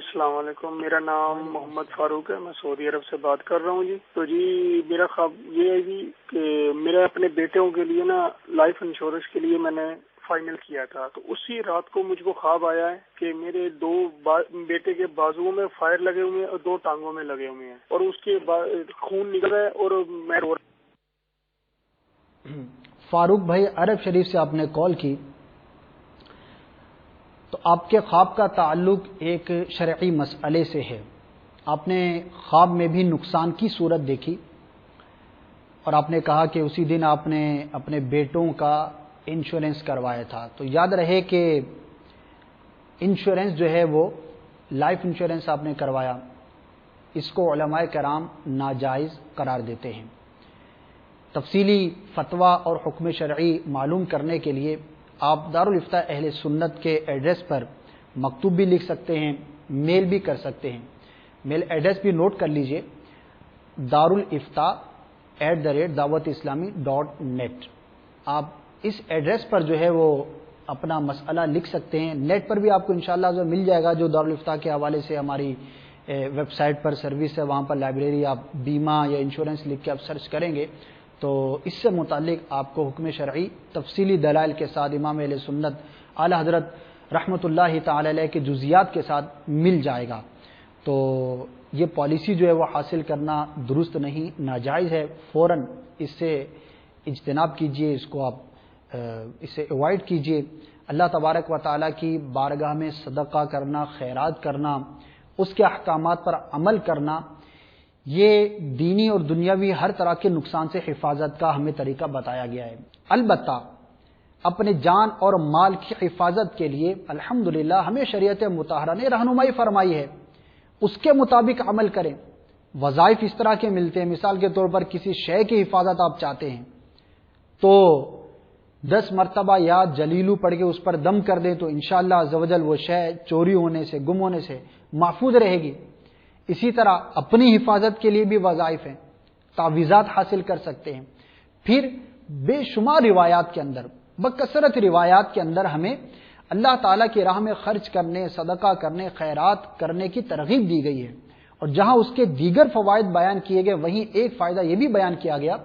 السلام علیکم، میرا نام محمد فاروق ہے، میں سعودی عرب سے بات کر رہا ہوں جی۔ تو جی میرا خواب یہ ہے جی کہ میرے اپنے بیٹوں کے لیے نا لائف انشورنس کے لیے میں نے فائنل کیا تھا، تو اسی رات کو مجھ کو خواب آیا ہے کہ میرے دو بیٹے کے بازوؤں میں فائر لگے ہوئے ہیں اور دو ٹانگوں میں لگے ہوئے ہیں، اور اس کے خون نکل رہا ہے اور میں رو فاروق بھائی، عرب شریف سے آپ نے کال کی تو آپ کے خواب کا تعلق ایک شرعی مسئلے سے ہے۔ آپ نے خواب میں بھی نقصان کی صورت دیکھی اور آپ نے کہا کہ اسی دن آپ نے اپنے بیٹوں کا انشورنس کروایا تھا۔ تو یاد رہے کہ انشورنس جو ہے وہ لائف انشورنس آپ نے کروایا، اس کو علماء کرام ناجائز قرار دیتے ہیں۔ تفصیلی فتویٰ اور حکم شرعی معلوم کرنے کے لیے آپ دارالافتاء اہل سنت کے ایڈریس پر مکتوب بھی لکھ سکتے ہیں، میل بھی کر سکتے ہیں۔ میل ایڈریس بھی نوٹ کر لیجئے، daruliftah@dawatIslami.net۔ آپ اس ایڈریس پر جو ہے وہ اپنا مسئلہ لکھ سکتے ہیں۔ نیٹ پر بھی آپ کو انشاءاللہ جو مل جائے گا، جو دارالافتاء کے حوالے سے ہماری ویب سائٹ پر سروس ہے، وہاں پر لائبریری آپ بیمہ یا انشورنس لکھ کے آپ سرچ کریں گے تو اس سے متعلق آپ کو حکم شرعی تفصیلی دلائل کے ساتھ امام اہل سنت اعلی حضرت رحمۃ اللہ تعالی علیہ کے جزیات کے ساتھ مل جائے گا۔ تو یہ پالیسی جو ہے وہ حاصل کرنا درست نہیں، ناجائز ہے، فوراً اس سے اجتناب کیجئے، اس کو آپ اسے اوائڈ کیجئے۔ اللہ تبارک و تعالیٰ کی بارگاہ میں صدقہ کرنا، خیرات کرنا، اس کے احکامات پر عمل کرنا، یہ دینی اور دنیاوی ہر طرح کے نقصان سے حفاظت کا ہمیں طریقہ بتایا گیا ہے۔ البتہ اپنے جان اور مال کی حفاظت کے لیے الحمدللہ ہمیں شریعت مطہرہ نے رہنمائی فرمائی ہے، اس کے مطابق عمل کریں۔ وظائف اس طرح کے ملتے ہیں، مثال کے طور پر کسی شے کی حفاظت آپ چاہتے ہیں تو 10 مرتبہ یا جلیلو پڑھ کے اس پر دم کر دیں تو انشاءاللہ عزوجل وہ شے چوری ہونے سے، گم ہونے سے محفوظ رہے گی۔ اسی طرح اپنی حفاظت کے لیے بھی وظائف ہیں، تعویذات حاصل کر سکتے ہیں۔ پھر بے شمار روایات کے اندر، بکثرت روایات کے اندر ہمیں اللہ تعالیٰ کی راہ میں خرچ کرنے، صدقہ کرنے، خیرات کرنے کی ترغیب دی گئی ہے، اور جہاں اس کے دیگر فوائد بیان کیے گئے وہیں ایک فائدہ یہ بھی بیان کیا گیا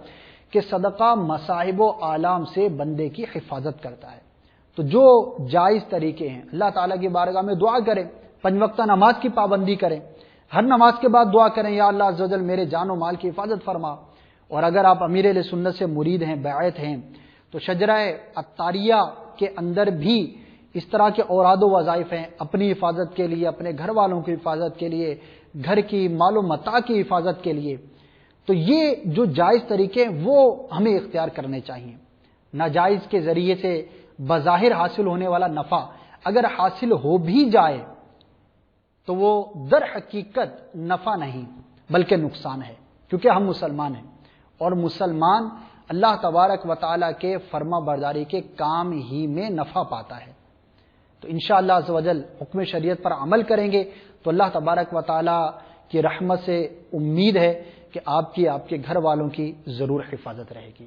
کہ صدقہ مصائب و آلام سے بندے کی حفاظت کرتا ہے۔ تو جو جائز طریقے ہیں، اللہ تعالیٰ کی بارگاہ میں دعا کریں، 5 وقتہ نماز کی پابندی کریں، ہر نماز کے بعد دعا کریں یا اللہ عزوجل میرے جان و مال کی حفاظت فرما۔ اور اگر آپ امیر اہل سنت سے مرید ہیں، بیعت ہیں، تو شجرہ عطاریہ کے اندر بھی اس طرح کے اوراد و وظائف ہیں، اپنی حفاظت کے لیے، اپنے گھر والوں کی حفاظت کے لیے، گھر کی مال و متاع کی حفاظت کے لیے۔ تو یہ جو جائز طریقے ہیں وہ ہمیں اختیار کرنے چاہیے۔ ناجائز کے ذریعے سے بظاہر حاصل ہونے والا نفع اگر حاصل ہو بھی جائے تو وہ در حقیقت نفع نہیں بلکہ نقصان ہے، کیونکہ ہم مسلمان ہیں اور مسلمان اللہ تبارک و تعالیٰ کے فرما برداری کے کام ہی میں نفع پاتا ہے۔ تو انشاءاللہ عزوجل حکم شریعت پر عمل کریں گے تو اللہ تبارک و تعالیٰ کی رحمت سے امید ہے کہ آپ کے گھر والوں کی ضرور حفاظت رہے گی۔